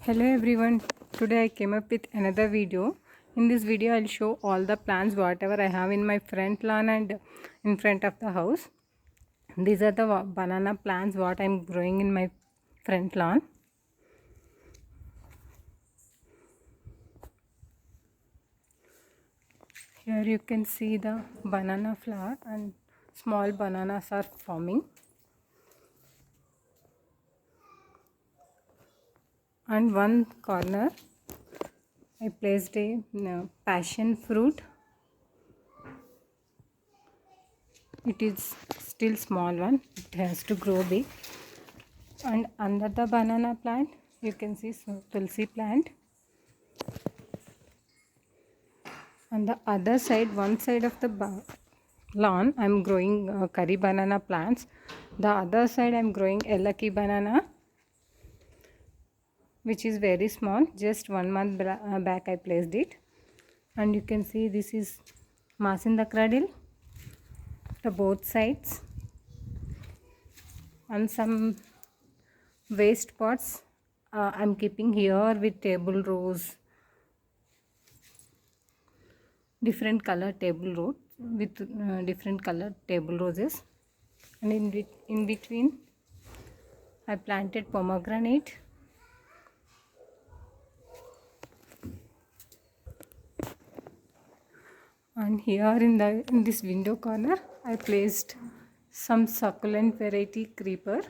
Hello everyone, today I came up with another video. In this video I'll show all the plants whatever I have in my front lawn and in front of the house. These are the banana plants what I'm growing in my front lawn. Here you can see the banana flower and small bananas are forming. And one corner I placed a passion fruit. It is still small one, it has to grow big. And under the banana plant you can see tulsi plant. On the other side, one side of the lawn I'm growing curry banana plants. The other side I'm growing elaki banana, which is very small, just 1 month back I placed it. And you can see this is maas in the cradle, the both sides, and some waste pots I'm keeping here with table rose, different color table rose with different color table roses. And in between I planted pomegranate. And here in this window corner I placed some succulent variety creeper.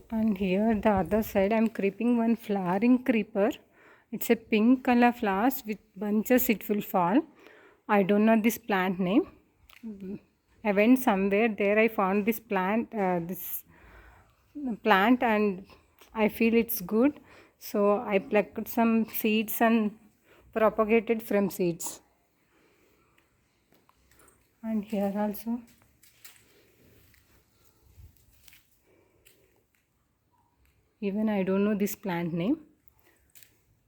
And here the other side I'm creeping one flowering creeper. It's a pink color flowers with bunches, it will fall. I don't know this plant name. I went somewhere there, I found this plant and I feel it's good, so I plucked some seeds and propagated from seeds. And here also even I don't know this plant name.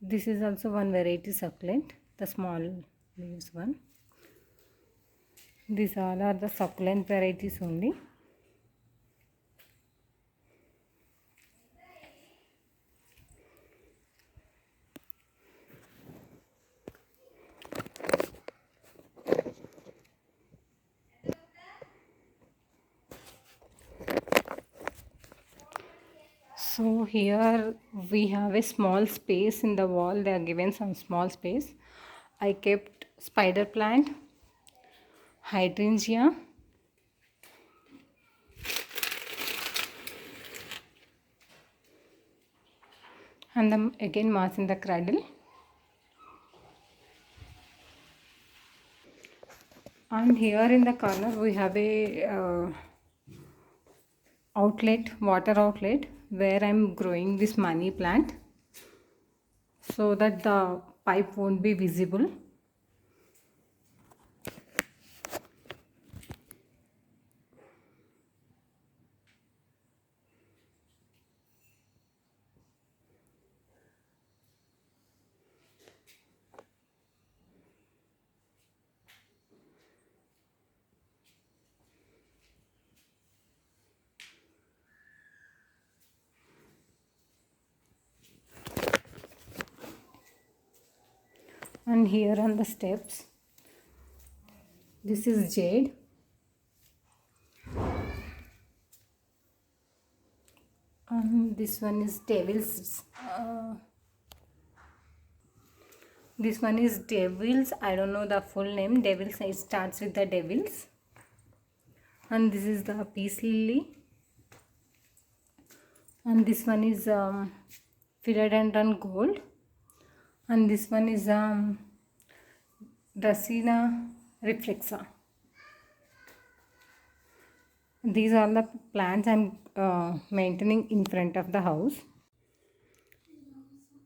This is also one variety succulent, the small leaves one. These all are the succulent varieties only. So here we have a small space in the wall, they are given some small space. I kept spider plant, hydrangea, and then again maas in the cradle. And here in the corner we have a water outlet where I'm growing this money plant so that the pipe won't be visible. And here on the steps, this is jade. And this one is devil's. This one is devils. I don't know the full name. Devils. It starts with the devils. And this is the peace lily. And this one is philodendron gold. And this one is Dracena reflexa. These are the plants I'm maintaining in front of the house.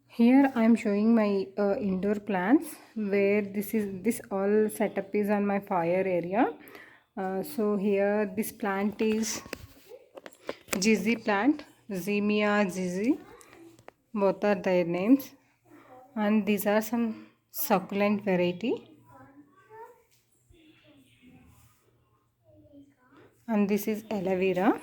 Here I am showing my indoor plants where this all setup is on my fire area. So here this plant is Gizzy plant, Zimia Gizzy, both are their names, and these are some succulent variety. and this is aloe vera.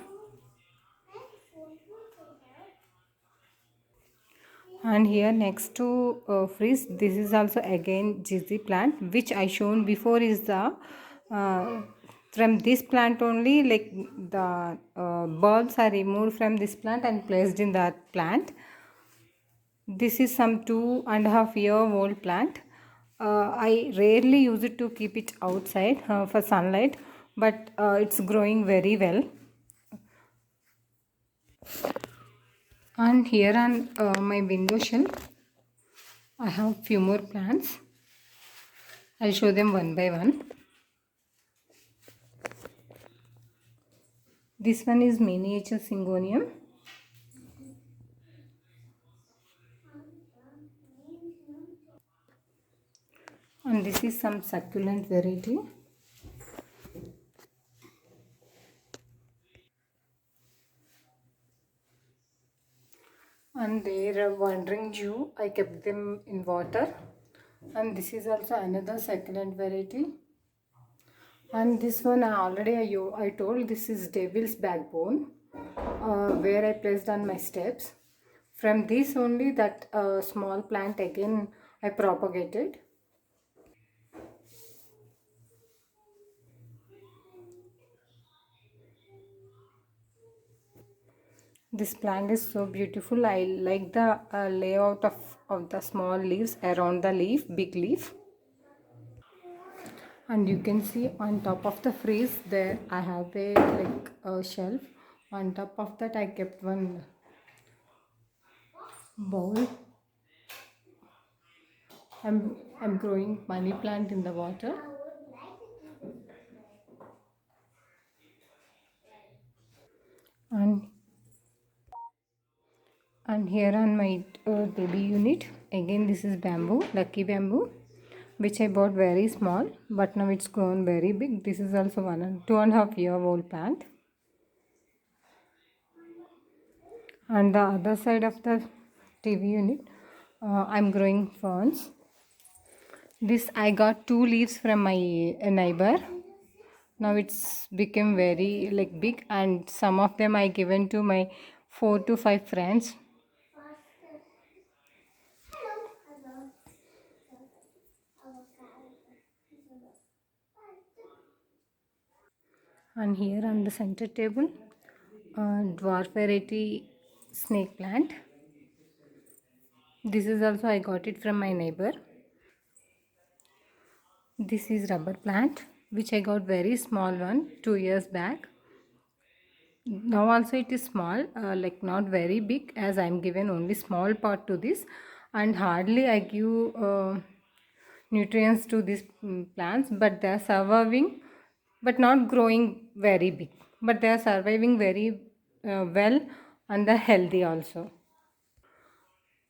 And here next to freeze, this is also again Gizzy plant, which I shown before is the from this plant only, like the bulbs are removed from this plant and placed in that plant. This is some 2.5 year old plant. I rarely use it to keep it outside for sunlight, but it's growing very well. And here on my window shelf, I have few more plants. I'll show them one by one. This one is miniature syngonium. And this is some succulent variety. And their wandering Jew, I kept them in water. And this is also another succulent variety. And this one I told this is devil's backbone, where I placed on my steps. From this only that small plant again I propagated. This plant is so beautiful. I like the layout of the small leaves around the leaf, big leaf. And you can see on top of the freeze there I have a shelf. On top of that I kept one bowl. I'm growing money plant in the water. And here on my baby unit, again this is bamboo, lucky bamboo, which I bought very small, but now it's grown very big. This is also 2.5 year old plant. And the other side of the TV unit, I'm growing ferns. This I got 2 leaves from my neighbor. Now it's become very big, and some of them I given to my 4 to 5 friends. And here on the center table, dwarf variety snake plant. This is also I got it from my neighbor. This is rubber plant, which I got very small one 2 years back. Now also it is small, not very big, as I am given only small part to this, and hardly I give nutrients to these plants, but they are surviving, but not growing very big, but they are surviving very well, and they are healthy also.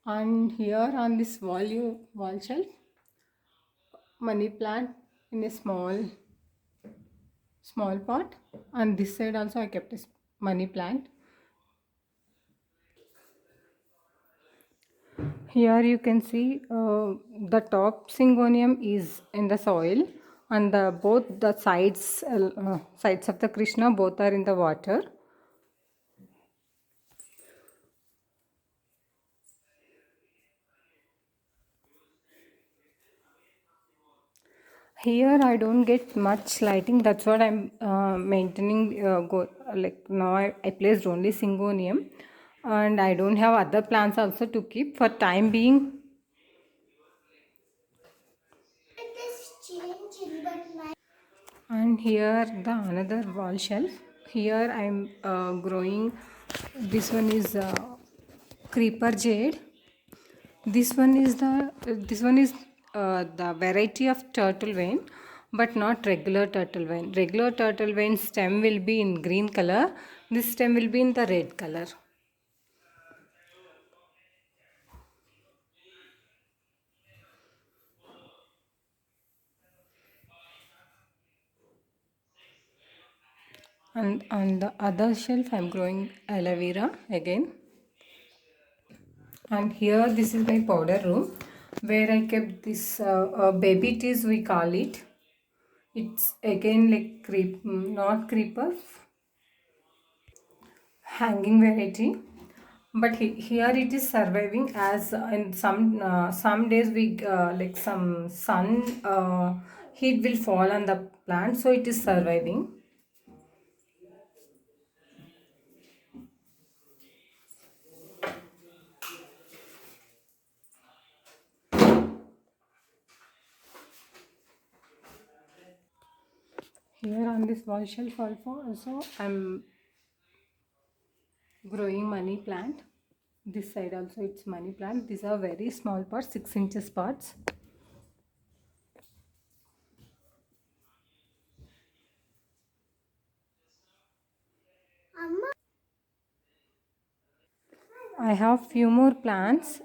And here on this wall shelf, money plant in a small pot. And this side also I kept a money plant. Here you can see the top syngonium is in the soil, and both the sides of the Krishna both are in the water. Here I don't get much lighting. That's what I'm maintaining. Now I placed only syngonium, and I don't have other plants also to keep for time being. And here the another wall shelf. Here I'm growing. This one is creeper jade. This one is the variety of turtle vein, but not regular turtle vein. Regular turtle vein stem will be in green color. This stem will be in the red color. And on the other shelf I'm growing aloe vera again. And here this is my powder room, where I kept this baby teas, we call it. It's again not creeper, hanging variety, but here it is surviving, as in some days we like some sun heat will fall on the plant, so it is surviving. Here on this wall shelf also I'm growing money plant. This side also it's money plant. These are very small pots, 6 inches pots. I have few more plants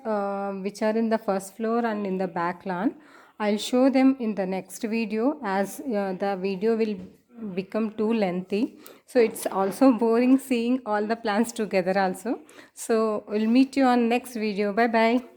which are in the first floor and in the back lawn. I'll show them in the next video, as the video will become too lengthy. So it's also boring seeing all the plants together also. So we'll meet you on next video. Bye bye.